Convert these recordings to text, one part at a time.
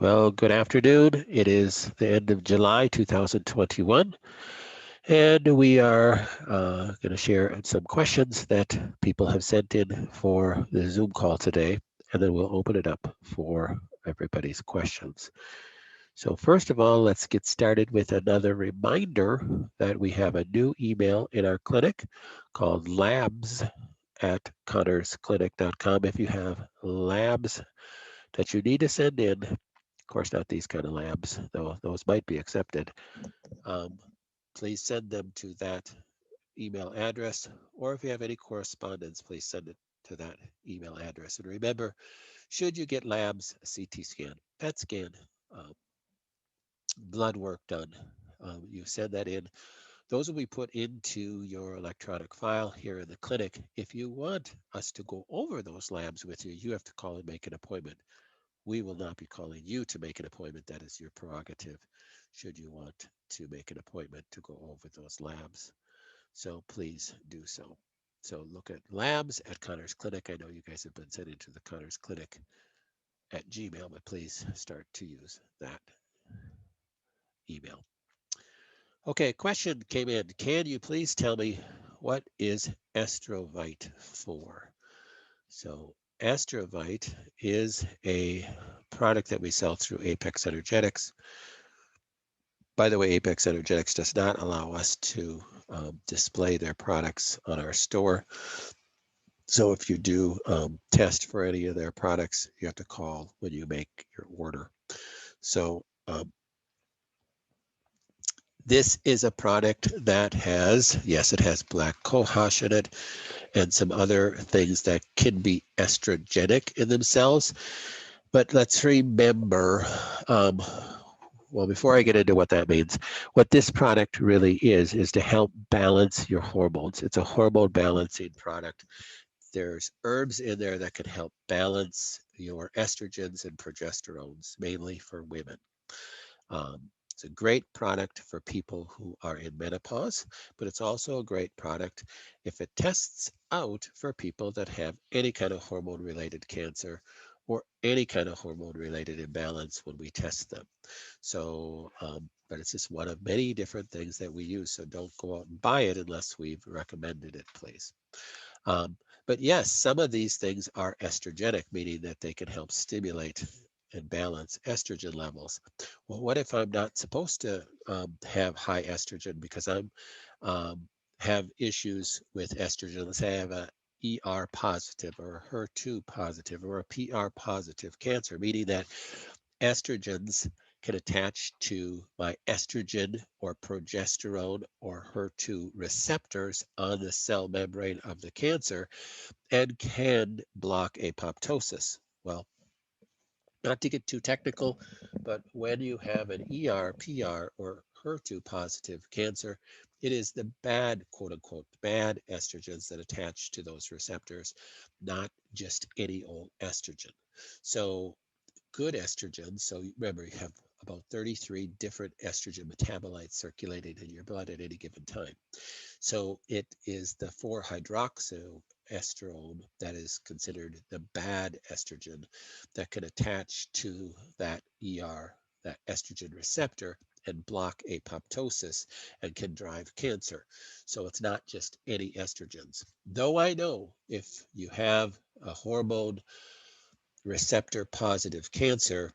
Well, good afternoon. It is the end of July 2021, and we are going to share some questions that people have sent in for the Zoom call today, and then we'll open it up for everybody's questions. So first of all, let's get started with another reminder that we have a new email in our clinic called labs@connorsclinic.com. If you have labs that you need to send in, of course, not these kind of labs, though those might be accepted. Um, please send them to that email address, or if you have any correspondence, please send it to that email address. And remember, should you get labs, a CT scan, PET scan, um, blood work done, you send that in. Those will be put into your electronic file here in the clinic. If you want us to go over those labs with you, you have to call and make an appointment. We will not be calling you to make an appointment. That is your prerogative, should you want to make an appointment to go over those labs. So please do so. So look at labs at Connor's Clinic. I know you guys have been sending to the Connor's Clinic at Gmail, but please start to use that email. Okay, question came in. Can you please tell me what is Estrovite for? So Estrovite is a product that we sell through Apex Energetics. By the way, Apex Energetics does not allow us to display their products on our store. So if you do test for any of their products, you have to call when you make your order. So this is a product that has, yes, it has black cohosh in it and some other things that can be estrogenic in themselves. But let's remember, well, before I get into what that means, what this product really is to help balance your hormones. It's a hormone balancing product. There's herbs in there that can help balance your estrogens and progesterones, mainly for women. It's a great product for people who are in menopause, but it's also a great product if it tests out for people that have any kind of hormone-related cancer or any kind of hormone-related imbalance when we test them. So, but it's just one of many different things that we use. So don't go out and buy it unless we've recommended it, please. But yes, some of these things are estrogenic, meaning that they can help stimulate and balance estrogen levels. Well, what if I'm not supposed to have high estrogen because I'm have issues with estrogen? Let's say I have a ER positive or a HER2 positive or a PR positive cancer, meaning that estrogens can attach to my estrogen or progesterone or HER2 receptors on the cell membrane of the cancer and can block apoptosis. Well, not to get too technical, but when you have an ER, PR, or HER2 positive cancer, it is the bad, quote unquote, bad estrogens that attach to those receptors, not just any old estrogen. So good estrogen, so remember you have about 33 different estrogen metabolites circulating in your blood at any given time. So it is the 4-hydroxyoestrone that is considered the bad estrogen that can attach to that ER, that estrogen receptor, and block apoptosis and can drive cancer. So it's not just any estrogens. Though I know if you have a hormone receptor positive cancer,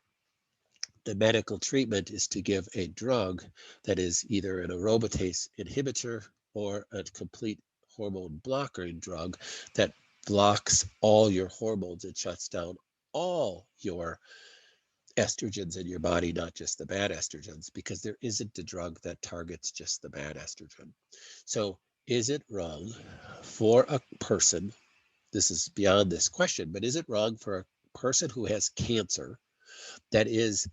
the medical treatment is to give a drug that is either an aromatase inhibitor or a complete hormone blocking drug that blocks all your hormones and shuts down all your estrogens in your body, not just the bad estrogens, because there isn't a drug that targets just the bad estrogen. So is it wrong for a person, this is beyond this question, but is it wrong for a person who has cancer that is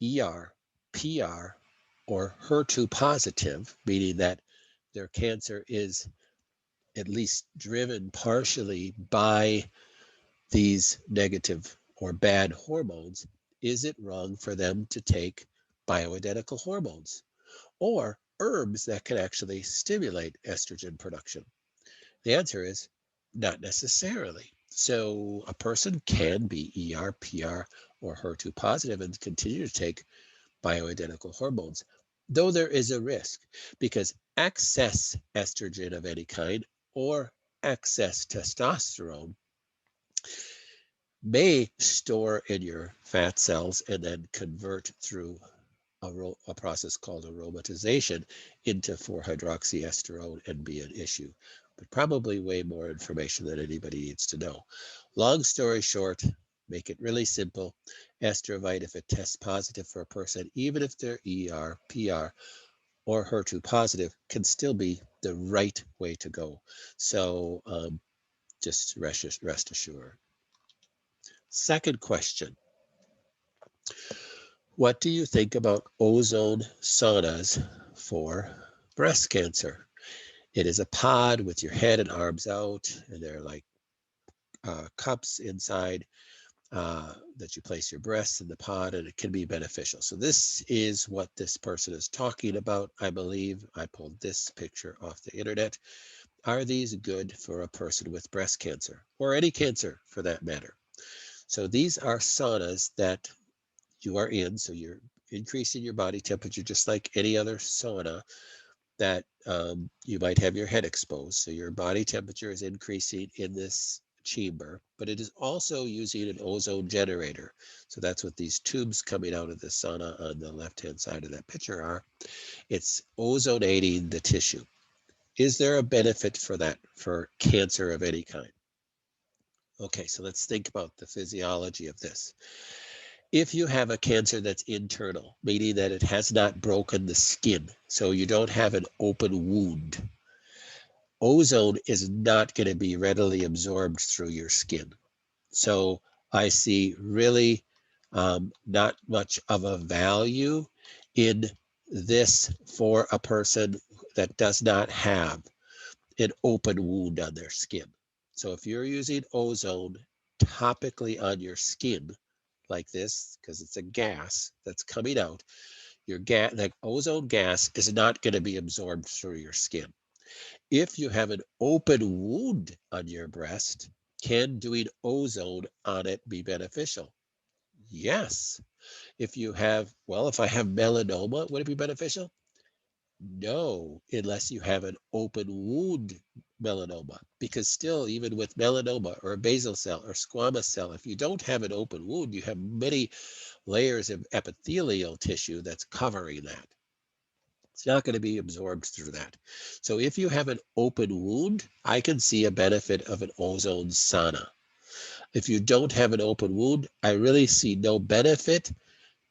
ER, PR, or HER2 positive, meaning that their cancer is at least driven partially by these negative or bad hormones, is it wrong for them to take bioidentical hormones or herbs that can actually stimulate estrogen production? The answer is not necessarily. So a person can be ER, PR, or HER2 positive and continue to take bioidentical hormones. Though there is a risk because excess estrogen of any kind or excess testosterone may store in your fat cells and then convert through a process called aromatization into 4-hydroxyesterone and be an issue. But probably way more information than anybody needs to know. Long story short, make it really simple. Estrovite, if it tests positive for a person, even if they're ER, PR, or HER2 positive, can still be the right way to go. So just rest assured. Second question. What do you think about ozone saunas for breast cancer? It is a pod with your head and arms out, and they're like cups inside that you place your breasts in the pod, and it can be beneficial. So this is what this person is talking about. I believe I pulled this picture off the internet. Are these good for a person with breast cancer or any cancer for that matter? So these are saunas that you are in, so you're increasing your body temperature just like any other sauna that you might have your head exposed. So your body temperature is increasing in this chamber, but it is also using an ozone generator. So that's what these tubes coming out of the sauna on the left-hand side of that picture are. It's ozonating the tissue. Is there a benefit for that for cancer of any kind? Okay, so let's think about the physiology of this. If you have a cancer that's internal, meaning that it has not broken the skin, so you don't have an open wound, ozone is not going to be readily absorbed through your skin. So I see really not much of a value in this for a person that does not have an open wound on their skin. So if you're using ozone topically on your skin like this, because it's a gas that's coming out, the ozone gas is not going to be absorbed through your skin. If you have an open wound on your breast, can doing ozone on it be beneficial? Yes. If I have melanoma, would it be beneficial? No, unless you have an open wound melanoma, because still, even with melanoma or a basal cell or squamous cell, if you don't have an open wound, you have many layers of epithelial tissue that's covering that. It's not going to be absorbed through that. So if you have an open wound, I can see a benefit of an ozone sauna. If you don't have an open wound, I really see no benefit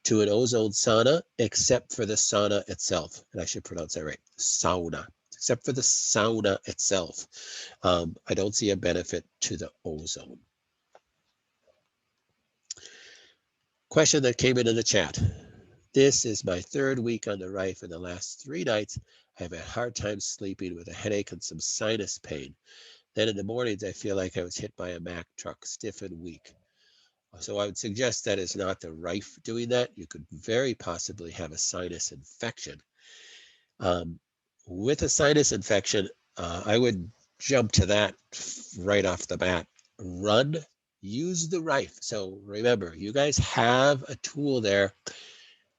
to an ozone sauna except for the sauna itself. And I should pronounce that right, sauna. Except for the sauna itself. I don't see a benefit to the ozone. Question that came in the chat. This is my third week on the Rife. In the last 3 nights, I have a hard time sleeping with a headache and some sinus pain. Then in the mornings, I feel like I was hit by a Mack truck, stiff and weak. So I would suggest that is not the Rife doing that. You could very possibly have a sinus infection. With a sinus infection, I would jump to that right off the bat. Use the Rife. So remember, you guys have a tool there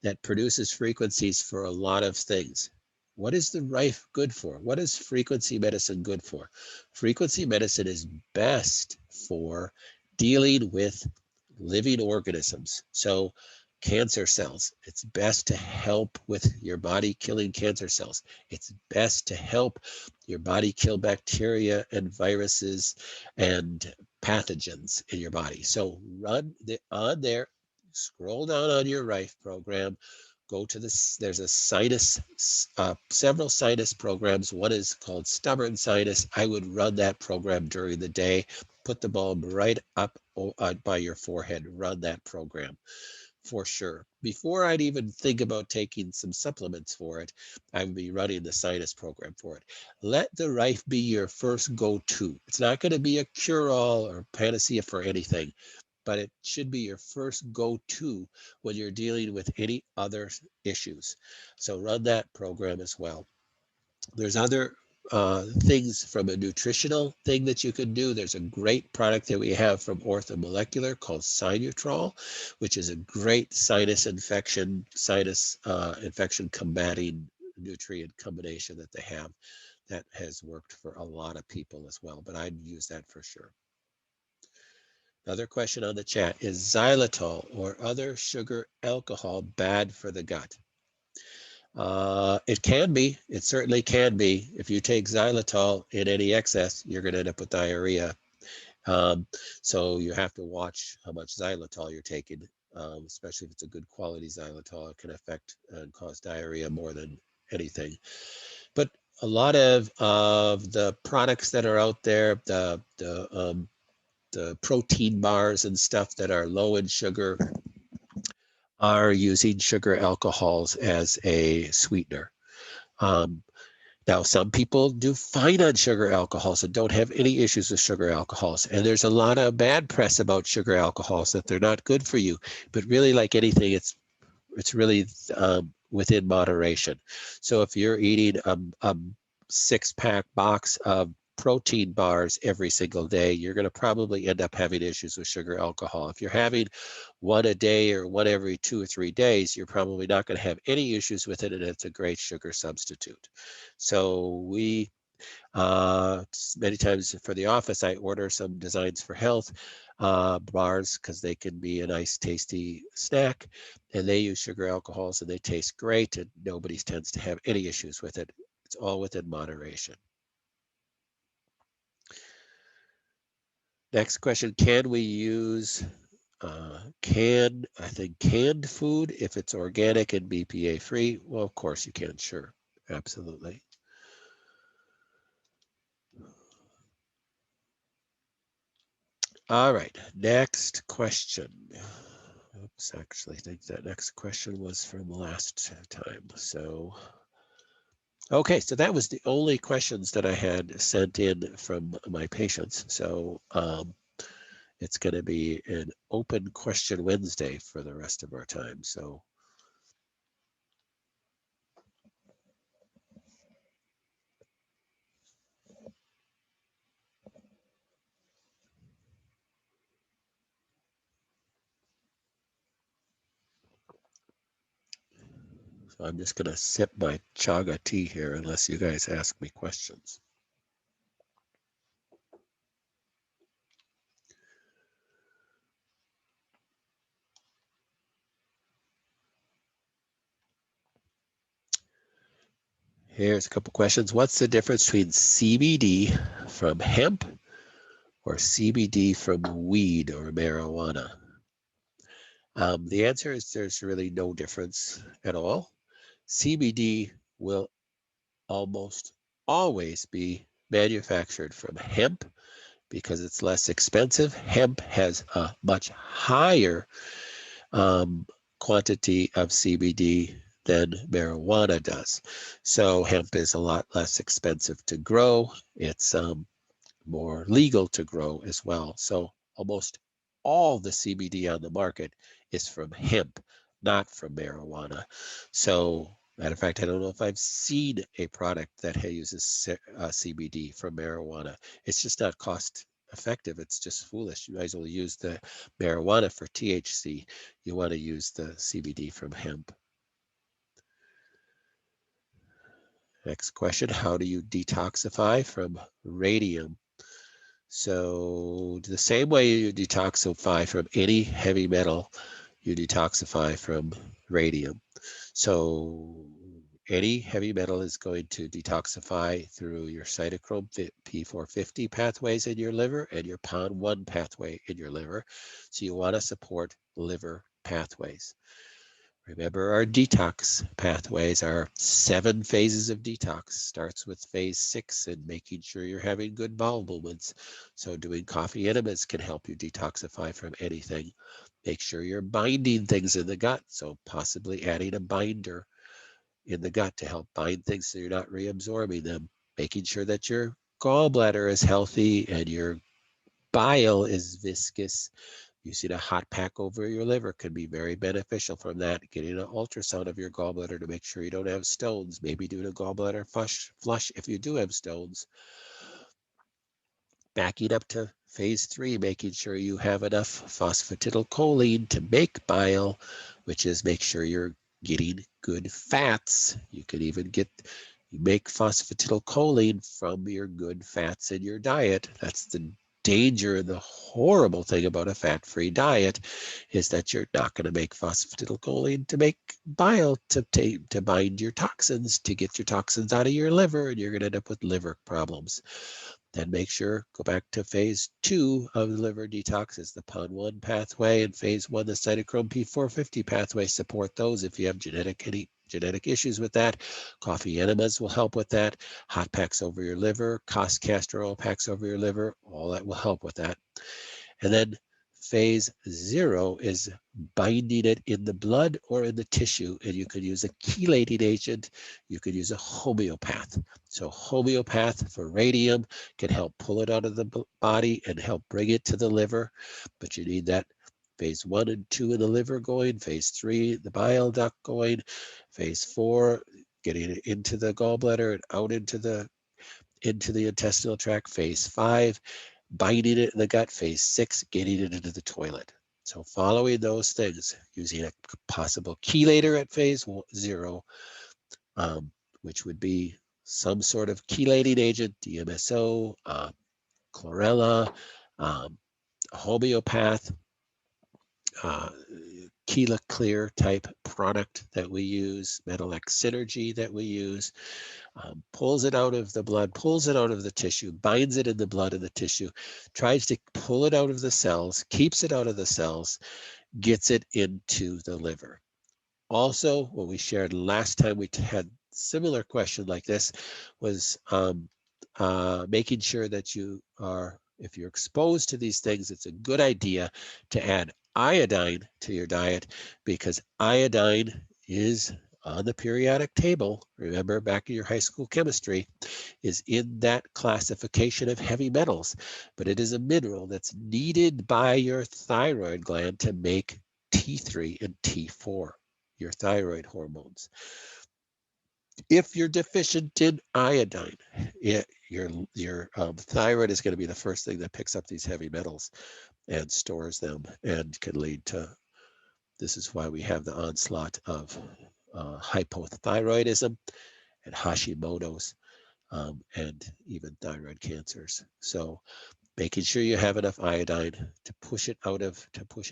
that produces frequencies for a lot of things. What is the Rife good for? What is frequency medicine good for? Frequency medicine is best for dealing with living organisms. So cancer cells, it's best to help with your body killing cancer cells. It's best to help your body kill bacteria and viruses and pathogens in your body. So on there, scroll down on your Rife program, go to this, there's a sinus, several sinus programs. One is called Stubborn Sinus. I would run that program during the day. Put the bulb right up by your forehead, run that program for sure. Before I'd even think about taking some supplements for it, I would be running the sinus program for it. Let the Rife be your first go-to. It's not going to be a cure-all or panacea for anything, but it should be your first go-to when you're dealing with any other issues. So run that program as well. There's other things from a nutritional thing that you can do. There's a great product that we have from Orthomolecular called Sinutrol, which is a great sinus infection combating nutrient combination that they have that has worked for a lot of people as well, but I'd use that for sure. Another question on the chat, is xylitol or other sugar alcohol bad for the gut? It can be. It certainly can be. If you take xylitol in any excess, you're going to end up with diarrhea. So you have to watch how much xylitol you're taking, especially if it's a good quality xylitol. It can affect and cause diarrhea more than anything. But a lot of the products that are out there, the protein bars and stuff that are low in sugar, are using sugar alcohols as a sweetener. Now, some people do fine on sugar alcohols and don't have any issues with sugar alcohols. And there's a lot of bad press about sugar alcohols, that they're not good for you. But really, like anything, it's really within moderation. So if you're eating a 6-pack box of protein bars every single day, you're going to probably end up having issues with sugar alcohol. If you're having one a day or one every 2 or 3 days, you're probably not going to have any issues with it, and it's a great sugar substitute. So we many times for the office, I order some Designs for Health bars, because they can be a nice tasty snack, and they use sugar alcohols and they taste great, and nobody tends to have any issues with it. It's all within moderation. Next question, can we use canned food if it's organic and BPA free? Well, of course you can, sure, absolutely. All right, next question. Oops, actually, I think that next question was from last time. So, okay, so that was the only questions that I had sent in from my patients. So it's going to be an open question Wednesday for the rest of our time. So I'm just going to sip my chaga tea here unless you guys ask me questions. Here's a couple questions. What's the difference between CBD from hemp or CBD from weed or marijuana? The answer is there's really no difference at all. CBD will almost always be manufactured from hemp because it's less expensive. Hemp has a much higher quantity of CBD than marijuana does. So hemp is a lot less expensive to grow. It's more legal to grow as well. So almost all the CBD on the market is from hemp, not from marijuana. So, matter of fact, I don't know if I've seen a product that uses CBD from marijuana. It's just not cost effective. It's just foolish. You might as well use the marijuana for THC. You want to use the CBD from hemp. Next question, how do you detoxify from radium? So the same way you detoxify from any heavy metal, you detoxify from radium. So any heavy metal is going to detoxify through your cytochrome P450 pathways in your liver and your PON1 pathway in your liver. So you want to support liver pathways. Remember, our detox pathways are 7 phases of detox. Starts with phase 6 and making sure you're having good bowel movements. So doing coffee enemas can help you detoxify from anything. Make sure you're binding things in the gut. So possibly adding a binder in the gut to help bind things so you're not reabsorbing them. Making sure that your gallbladder is healthy and your bile is viscous. Using a hot pack over your liver can be very beneficial from that. Getting an ultrasound of your gallbladder to make sure you don't have stones. Maybe doing a gallbladder flush if you do have stones. Backing up to phase 3, making sure you have enough phosphatidylcholine to make bile, which is make sure you're getting good fats. You can even make phosphatidylcholine from your good fats in your diet. That's the danger and the horrible thing about a fat-free diet is that you're not going to make phosphatidylcholine to make bile to bind your toxins, to get your toxins out of your liver, and you're going to end up with liver problems. Then make sure, go back to phase 2 of the liver detox is the PON1 pathway, and phase 1, the cytochrome P450 pathway. Support those if you have any genetic issues with that. Coffee enemas will help with that. Hot packs over your liver, castor oil packs over your liver, all that will help with that. And then phase 0 is binding it in the blood or in the tissue, and you could use a chelating agent. You could use a homeopath. So homeopath for radium can help pull it out of the body and help bring it to the liver, but you need that phase 1 and 2 in the liver going, phase 3, the bile duct going, phase 4, getting it into the gallbladder and out into the intestinal tract, phase 5, binding it in the gut, phase 6, getting it into the toilet. So following those things, using a possible chelator at phase 0, which would be some sort of chelating agent, DMSO, chlorella, homeopath, Chela Clear type product that we use, Metalex Synergy that we use, pulls it out of the blood, pulls it out of the tissue, binds it in the blood and the tissue, tries to pull it out of the cells, keeps it out of the cells, gets it into the liver. Also, what we shared last time we had similar question like this was making sure that you are, if you're exposed to these things, it's a good idea to add iodine to your diet, because iodine is on the periodic table. Remember back in your high school chemistry, is in that classification of heavy metals, but it is a mineral that's needed by your thyroid gland to make T3 and T4, your thyroid hormones. If you're deficient in iodine, your thyroid is going to be the first thing that picks up these heavy metals and stores them, and can lead to, this is why we have the onslaught of hypothyroidism and Hashimoto's, and even thyroid cancers. So making sure you have enough iodine to push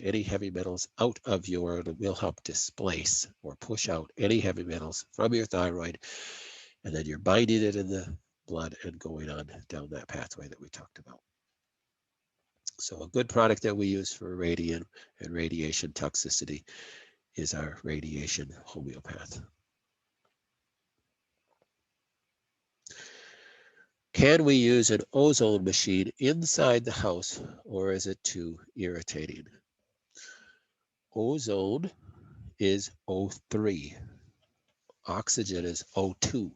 any heavy metals out of your, will help displace or push out any heavy metals from your thyroid. And then you're binding it in the blood and going on down that pathway that we talked about. So a good product that we use for radiation and radiation toxicity is our radiation homeopath. Can we use an ozone machine inside the house, or is it too irritating? Ozone is O3. Oxygen is O2.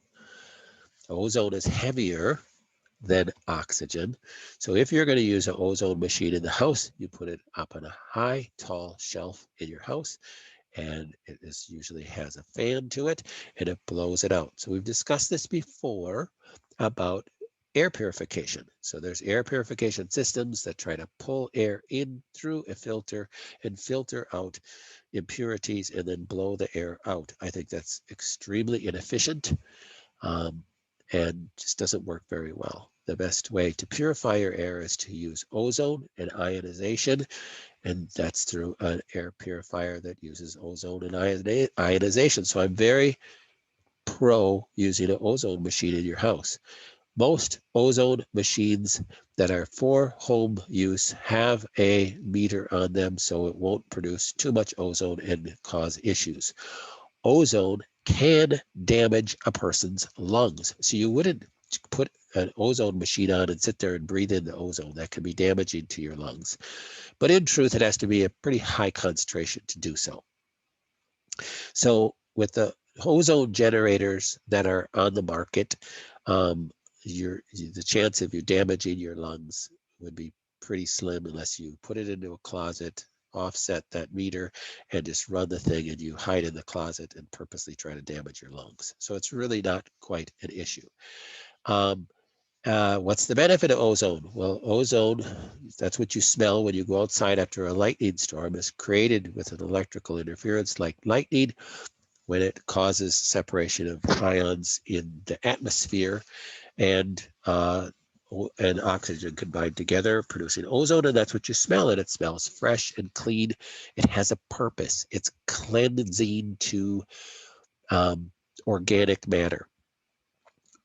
Ozone is heavier than oxygen. So if you're going to use an ozone machine in the house, you put it up on a high, tall shelf in your house, and it usually has a fan to it, and it blows it out. So we've discussed this before about air purification. So there's air purification systems that try to pull air in through a filter and filter out impurities and then blow the air out. I think that's extremely inefficient and just doesn't work very well. The best way to purify your air is to use ozone and ionization, and that's through an air purifier that uses ozone and ionization. So I'm very pro using an ozone machine in your house. Most ozone machines that are for home use have a meter on them, so it won't produce too much ozone and cause issues. Ozone can damage a person's lungs. So you wouldn't put an ozone machine on and sit there and breathe in the ozone. That can be damaging to your lungs. But in truth, it has to be a pretty high concentration to do so. So with the ozone generators that are on the market, the chance of you damaging your lungs would be pretty slim unless you put it into a closet, offset that meter, and just run the thing, and you hide in the closet and purposely try to damage your lungs. So it's really not quite an issue. What's the benefit of ozone? Well, ozone, that's what you smell when you go outside after a lightning storm, is created with an electrical interference like lightning when it causes separation of ions in the atmosphere and oxygen combined together, producing ozone, and that's what you smell, and it smells fresh and clean. It has a purpose. It's cleansing to organic matter.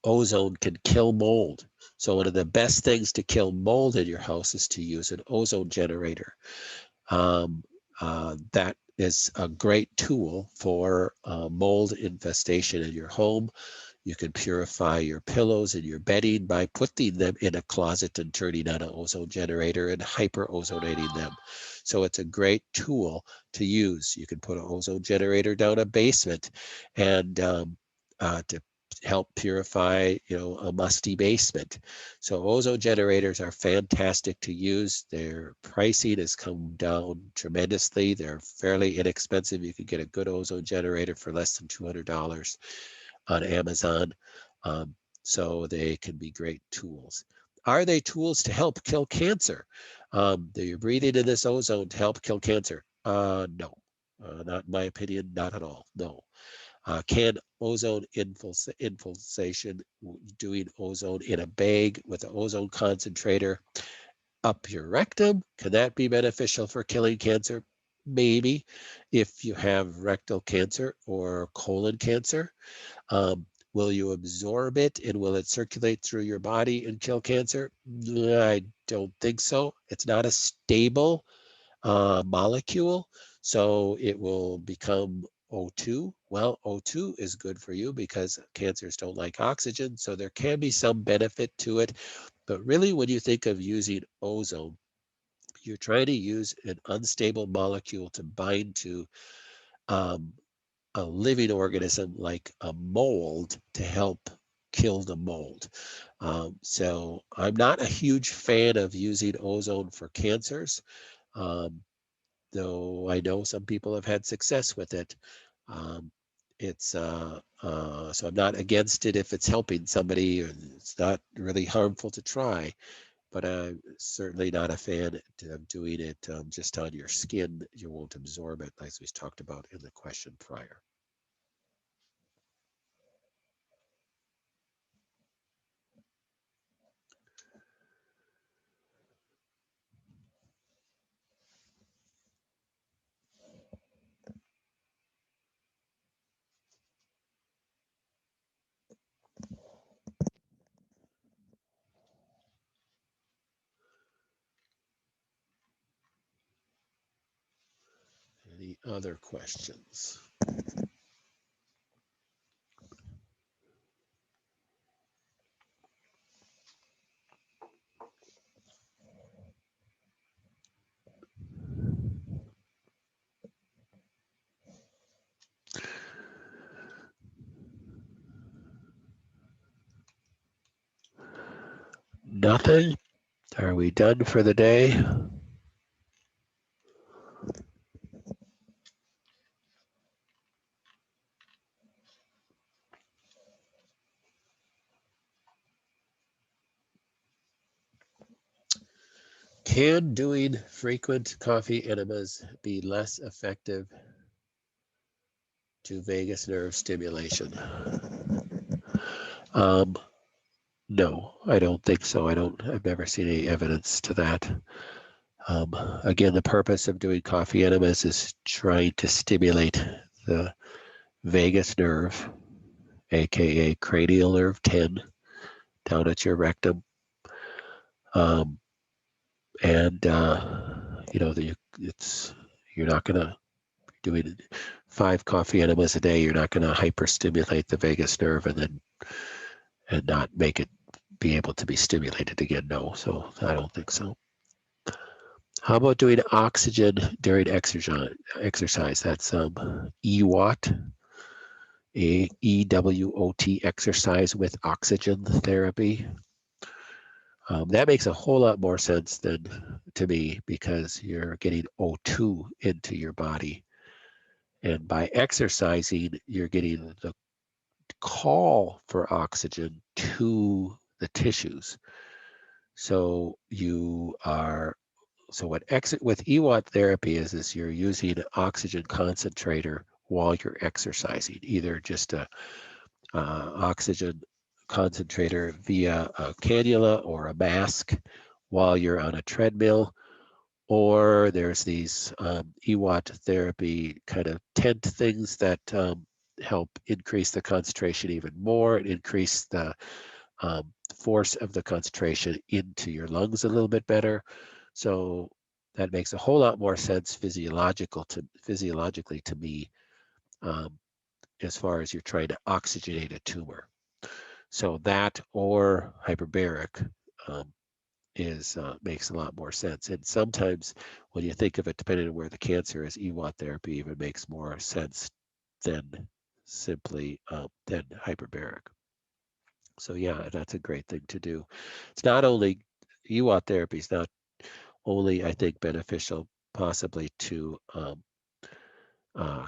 Ozone can kill mold. So one of the best things to kill mold in your house is to use an ozone generator. That is a great tool for mold infestation in your home. You can purify your pillows and your bedding by putting them in a closet and turning on an ozone generator and hyper-ozonating them. So it's a great tool to use. You can put an ozone generator down a basement and to help purify, a musty basement. So ozone generators are fantastic to use. Their pricing has come down tremendously. They're fairly inexpensive. You can get a good ozone generator for less than $200 on Amazon. So they can be great tools. Are they tools to help kill cancer? You're breathing in this ozone to help kill cancer? No, not in my opinion, not at all, no. Can ozone infiltration, doing ozone in a bag with an ozone concentrator up your rectum, can that be beneficial for killing cancer? Maybe, if you have rectal cancer or colon cancer. Will you absorb it and will it circulate through your body and kill cancer? I don't think so. It's not a stable molecule, so it will become O2. Well, O2 is good for you because cancers don't like oxygen, so there can be some benefit to it. But really, when you think of using ozone, you're trying to use an unstable molecule to bind to a living organism like a mold to help kill the mold. So I'm not a huge fan of using ozone for cancers, though I know some people have had success with it. So I'm not against it if it's helping somebody, and it's not really harmful to try, but I'm certainly not a fan of doing it just on your skin. You won't absorb it, as we talked about in the question prior. Any other questions? Nothing? Are we done for the day? Can doing frequent coffee enemas be less effective to vagus nerve stimulation? No, I don't think so. I've never seen any evidence to that. Again, the purpose of doing coffee enemas is trying to stimulate the vagus nerve, aka cranial nerve 10, down at your rectum. And you're not going to doing 5 coffee enemas a day. You're not going to hyperstimulate the vagus nerve and not make it be able to be stimulated again. No, so I don't think so. How about doing oxygen during exercise? That's EWOT, EWOT exercise with oxygen therapy. That makes a whole lot more sense than to me, because you're getting O2 into your body. And by exercising, you're getting the call for oxygen to the tissues. So what with EWOT therapy is you're using an oxygen concentrator while you're exercising, either just a oxygen concentrator via a cannula or a mask while you're on a treadmill, or there's these EWOT therapy kind of tent things that help increase the concentration even more and increase the force of the concentration into your lungs a little bit better. So that makes a whole lot more sense physiologically to me, as far as you're trying to oxygenate a tumor. So that or hyperbaric makes a lot more sense. And sometimes when you think of it, depending on where the cancer is, EWOT therapy even makes more sense than simply than hyperbaric. So yeah, that's a great thing to do. It's not only EWOT therapy is not only, I think, beneficial possibly to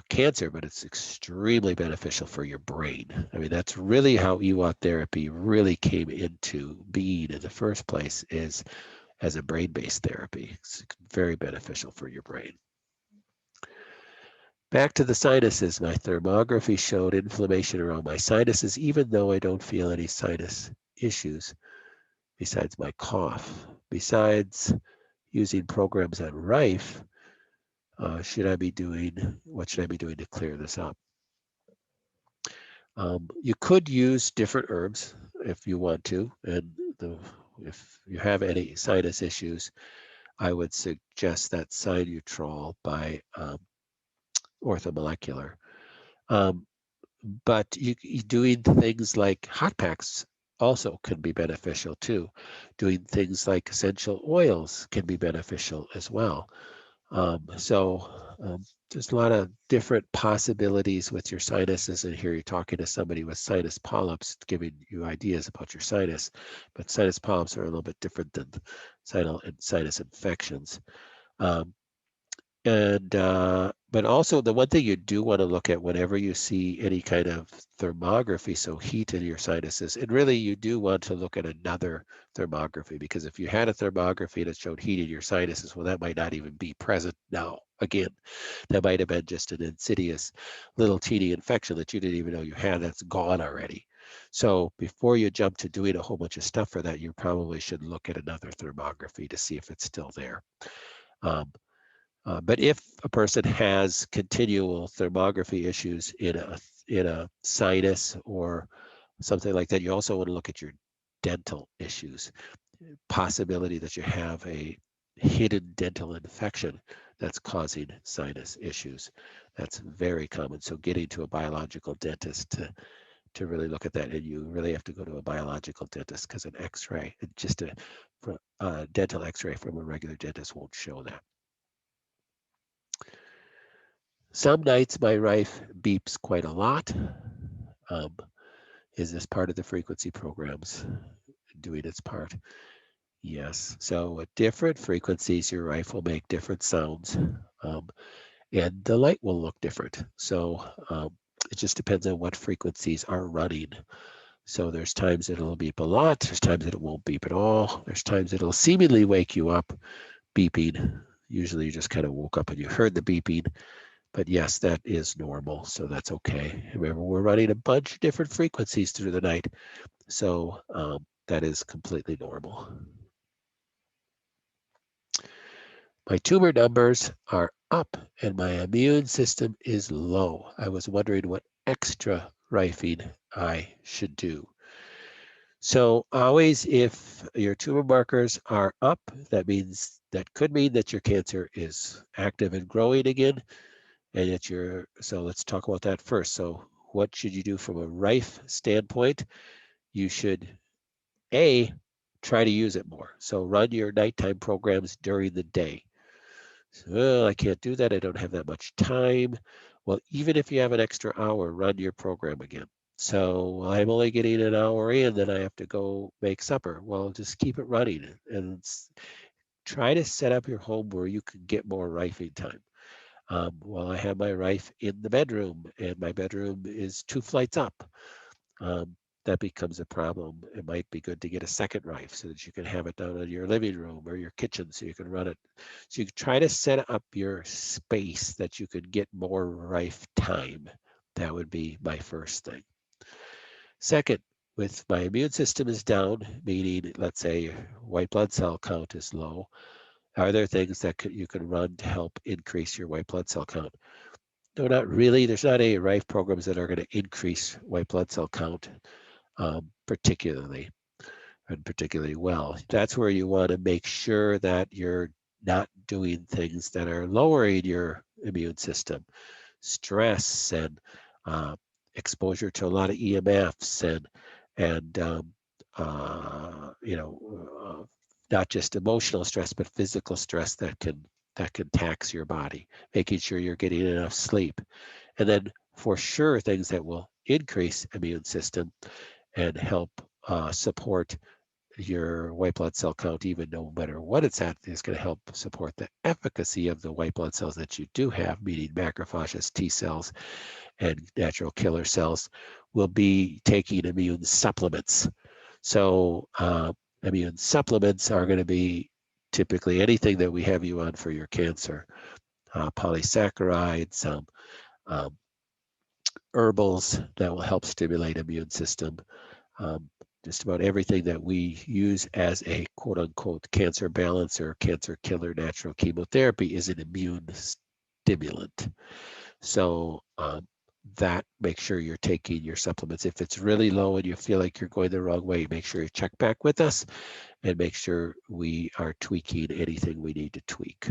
cancer, but it's extremely beneficial for your brain. I mean, that's really how EWOT therapy really came into being in the first place, is as a brain-based therapy. It's very beneficial for your brain. Back to the sinuses, my thermography showed inflammation around my sinuses, even though I don't feel any sinus issues besides my cough. Besides using programs on Rife, what should I be doing to clear this up? You could use different herbs if you want to, and if you have any sinus issues, I would suggest that Sinutrol by Orthomolecular. But doing things like hot packs also can be beneficial too. Doing things like essential oils can be beneficial as well. There's a lot of different possibilities with your sinuses, and here you're talking to somebody with sinus polyps, giving you ideas about your sinus, but sinus polyps are a little bit different than sinus infections. But also the one thing you do want to look at whenever you see any kind of thermography, so heat in your sinuses, and really you do want to look at another thermography, because if you had a thermography that showed heat in your sinuses, well, that might not even be present now. Again, that might have been just an insidious little teeny infection that you didn't even know you had, that's gone already. So before you jump to doing a whole bunch of stuff for that, you probably should look at another thermography to see if it's still there. But if a person has continual thermography issues in a sinus or something like that, you also want to look at your dental issues. Possibility that you have a hidden dental infection that's causing sinus issues. That's very common. So getting to a biological dentist to really look at that, and you really have to go to a biological dentist, because an X-ray, just a dental X-ray from a regular dentist won't show that. Some nights my Rife beeps quite a lot. Is this part of the frequency programs doing its part? Yes. So at different frequencies, your Rife will make different sounds, and the light will look different. So it just depends on what frequencies are running. So there's times it'll beep a lot. There's times that it won't beep at all. There's times it'll seemingly wake you up beeping. Usually you just kind of woke up and you heard the beeping. But yes, that is normal, so that's okay. Remember, we're running a bunch of different frequencies through the night, so that is completely normal. My tumor numbers are up and my immune system is low. I was wondering what extra rifing I should do. So always, if your tumor markers are up, that could mean that your cancer is active and growing again. And so let's talk about that first. So what should you do from a Rife standpoint? You should, try to use it more. So run your nighttime programs during the day. So, I can't do that. I don't have that much time. Well, even if you have an extra hour, run your program again. So I'm only getting an hour in, then I have to go make supper. Well, just keep it running and try to set up your home where you can get more rifing time. Well, I have my rife in the bedroom, and my bedroom is 2 flights up. That becomes a problem. It might be good to get a second rife so that you can have it down in your living room or your kitchen so you can run it. So you can try to set up your space that you could get more rife time. That would be my first thing. Second, with my immune system is down, meaning let's say white blood cell count is low, are there things that you can run to help increase your white blood cell count? No, not really. There's not any rife programs that are going to increase white blood cell count particularly and particularly well. That's where you want to make sure that you're not doing things that are lowering your immune system. Stress and exposure to a lot of EMFs and not just emotional stress, but physical stress that can tax your body. Making sure you're getting enough sleep, and then for sure things that will increase immune system and help support your white blood cell count, even no matter what it's at, is going to help support the efficacy of the white blood cells that you do have, meaning macrophages, T cells, and natural killer cells, will be taking immune supplements. So immune supplements are going to be typically anything that we have you on for your cancer, polysaccharides, um, herbals that will help stimulate immune system. Um, just about everything that we use as a quote unquote cancer balancer, cancer killer, natural chemotherapy is an immune stimulant. So that make sure you're taking your supplements. If it's really low and you feel like you're going the wrong way, make sure you check back with us and make sure we are tweaking anything we need to tweak.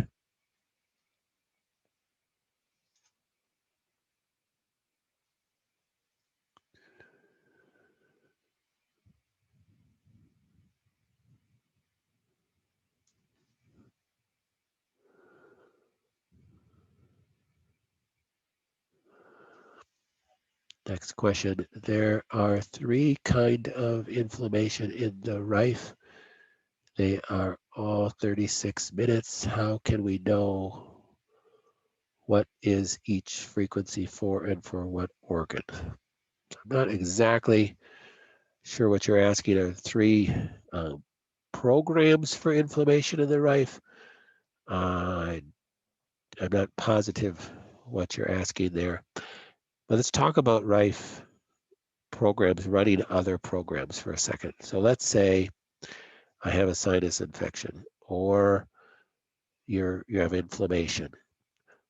Next question. There are 3 kind of inflammation in the rife. They are all 36 minutes. How can we know what is each frequency for and for what organ? I'm not exactly sure what you're asking. Are 3 programs for inflammation in the rife? I'm not positive what you're asking there. But let's talk about rife programs running other programs for a second. So let's say I have a sinus infection or you have inflammation.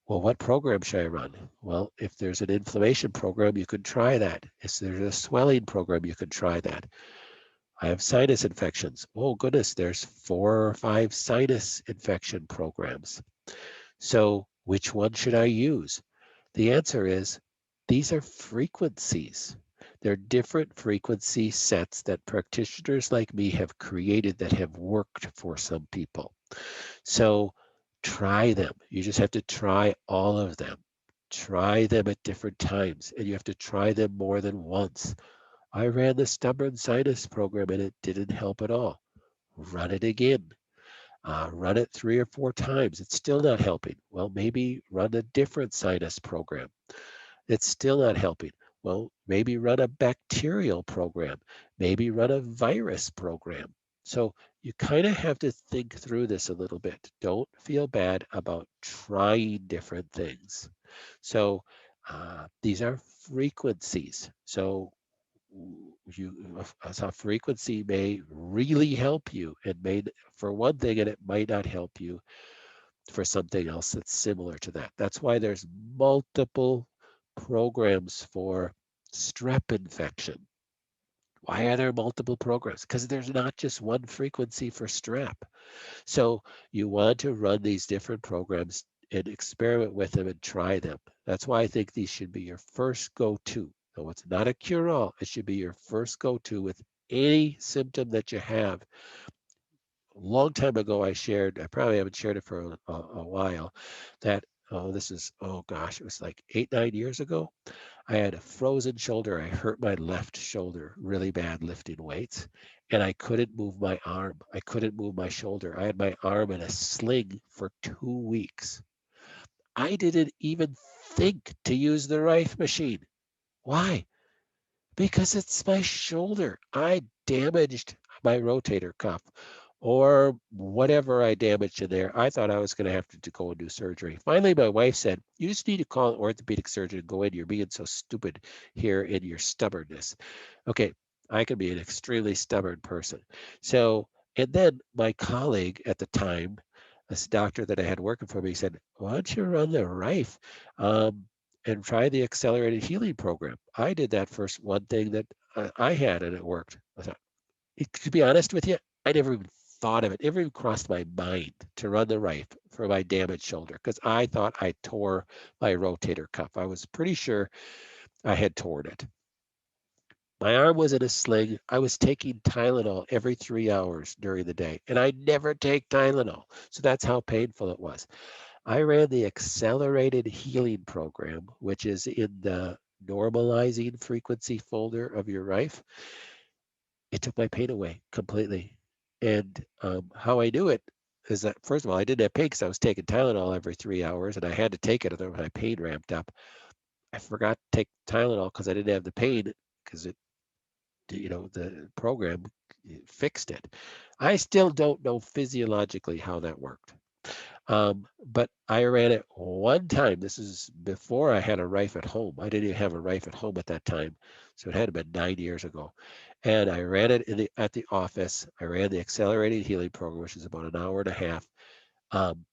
Well, what program should I run? Well, if there's an inflammation program, you can try that. If there's a swelling program, you can try that. I have sinus infections. Oh, goodness, there's 4 or 5 sinus infection programs. So which one should I use? The answer is these are frequencies. They're different frequency sets that practitioners like me have created that have worked for some people. So try them. You just have to try all of them. Try them at different times, and you have to try them more than once. I ran the stubborn sinus program and it didn't help at all. Run it again. Run it 3 or 4 times. It's still not helping. Well, maybe run a different sinus program. It's still not helping. Well, maybe run a bacterial program. Maybe run a virus program. So you kind of have to think through this a little bit. Don't feel bad about trying different things. So these are frequencies. So a frequency may really help you and may for one thing, and it might not help you for something else that's similar to that. That's why there's multiple programs for strep infection. Why are there multiple programs? Because there's not just one frequency for strep. So you want to run these different programs and experiment with them and try them. That's why I think these should be your first go-to. No, it's not a cure-all. It should be your first go-to with any symptom that you have. A long time ago, I probably haven't shared it for a while, that oh, this is, oh gosh, it was like 8, 9 years ago. I had a frozen shoulder. I hurt my left shoulder really bad lifting weights, and I couldn't move my arm. I couldn't move my shoulder. I had my arm in a sling for 2 weeks. I didn't even think to use the Rife machine. Why? Because it's my shoulder. I damaged my rotator cuff or whatever I damaged in there. I thought I was going to have to go and do surgery. Finally, my wife said, you just need to call an orthopedic surgeon and go in. You're being so stupid here in your stubbornness. Okay, I can be an extremely stubborn person. So, and then my colleague at the time, this doctor that I had working for me, said, why don't you run the Rife? And try the accelerated healing program. I did that first one thing that I had and it worked. I thought, to be honest with you, I never even thought of it. It never even crossed my mind to run the Rife for my damaged shoulder because I thought I tore my rotator cuff. I was pretty sure I had torn it. My arm was in a sling. I was taking Tylenol every 3 hours during the day, and I never take Tylenol. So that's how painful it was. I ran the accelerated healing program, which is in the normalizing frequency folder of your Rife. It took my pain away completely. And how I knew it is that, first of all, I didn't have pain because I was taking Tylenol every 3 hours and I had to take it otherwise my pain ramped up. I forgot to take Tylenol because I didn't have the pain because the program fixed it. I still don't know physiologically how that worked. But I ran it one time. This is before I had a Rife at home. I didn't even have a Rife at home at that time. So it had been 9 years ago. And I ran it at the office. I ran the accelerated healing program, which is about an hour and a half. Um,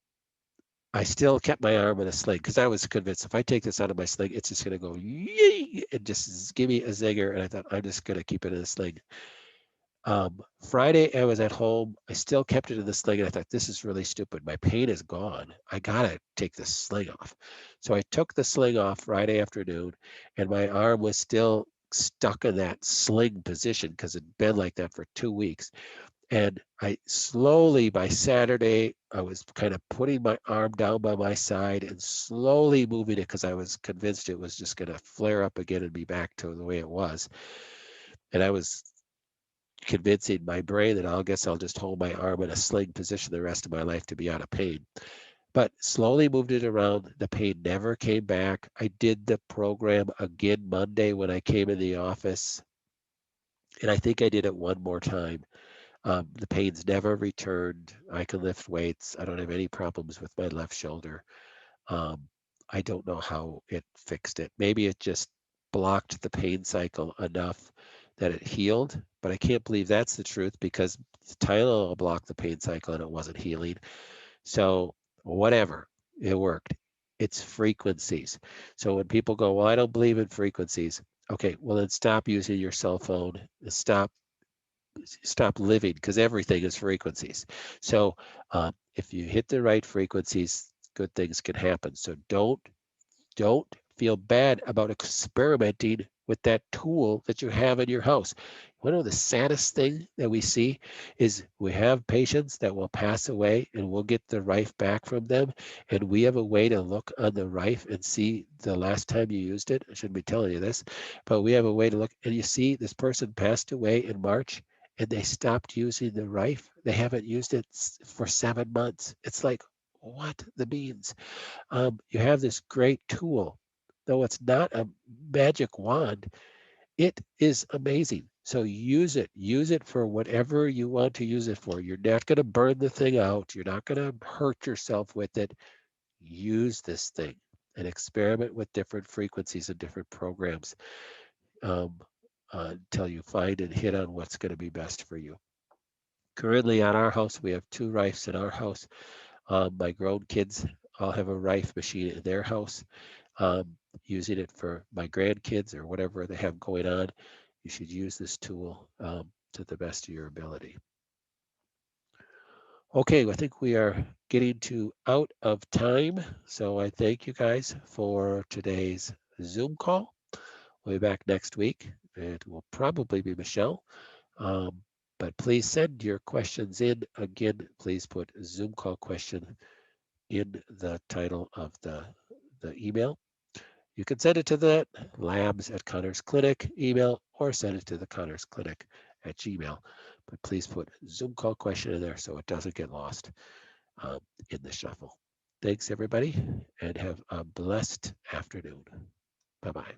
I still kept my arm in a sling because I was convinced if I take this out of my sling, it's just going to go yee and just give me a zinger. And I thought, I'm just going to keep it in a sling. Friday, I was at home. I still kept it in the sling, and I thought, this is really stupid. My pain is gone. I gotta take this sling off. So I took the sling off Friday afternoon, and my arm was still stuck in that sling position because it'd been like that for 2 weeks. And I slowly, by Saturday, I was kind of putting my arm down by my side and slowly moving it because I was convinced it was just going to flare up again and be back to the way it was. And I was convincing my brain that I guess I'll just hold my arm in a sling position the rest of my life to be out of pain. But slowly moved it around. The pain never came back. I did the program again Monday when I came in the office. And I think I did it one more time. The pains never returned. I can lift weights. I don't have any problems with my left shoulder. Um, I don't know how it fixed it. Maybe it just blocked the pain cycle enough that it healed, but I can't believe that's the truth because Tylenol blocked the pain cycle and it wasn't healing. So whatever, it worked. It's frequencies. So when people go, well, I don't believe in frequencies. Okay, well then stop using your cell phone. Stop living because everything is frequencies. So if you hit the right frequencies, good things can happen. So don't feel bad about experimenting with that tool that you have in your house. One of the saddest thing that we see is we have patients that will pass away and we'll get the Rife back from them. And we have a way to look on the Rife and see the last time you used it. I shouldn't be telling you this, but we have a way to look and you see this person passed away in March and they stopped using the Rife. They haven't used it for 7 months. It's like, what the beans? You have this great tool. Though it's not a magic wand, it is amazing. So use it. Use it for whatever you want to use it for. You're not going to burn the thing out. You're not going to hurt yourself with it. Use this thing and experiment with different frequencies and different programs um, until you find and hit on what's going to be best for you. Currently at our house, we have 2 Rifes in our house. My grown kids all have a Rife machine in their house. um, Using it for my grandkids or whatever they have going on. You should use this tool to the best of your ability. Okay, I think we are getting to out of time. So I thank you guys for today's Zoom call. We'll be back next week. It will probably be Michelle. Um, but please send your questions in. Again, please put Zoom call question in the title of the email. You can send it to the labs at Connors Clinic email or send it to the Connors Clinic at Gmail. But please put Zoom call question in there so it doesn't get lost um, in the shuffle. Thanks, everybody, and have a blessed afternoon. Bye-bye.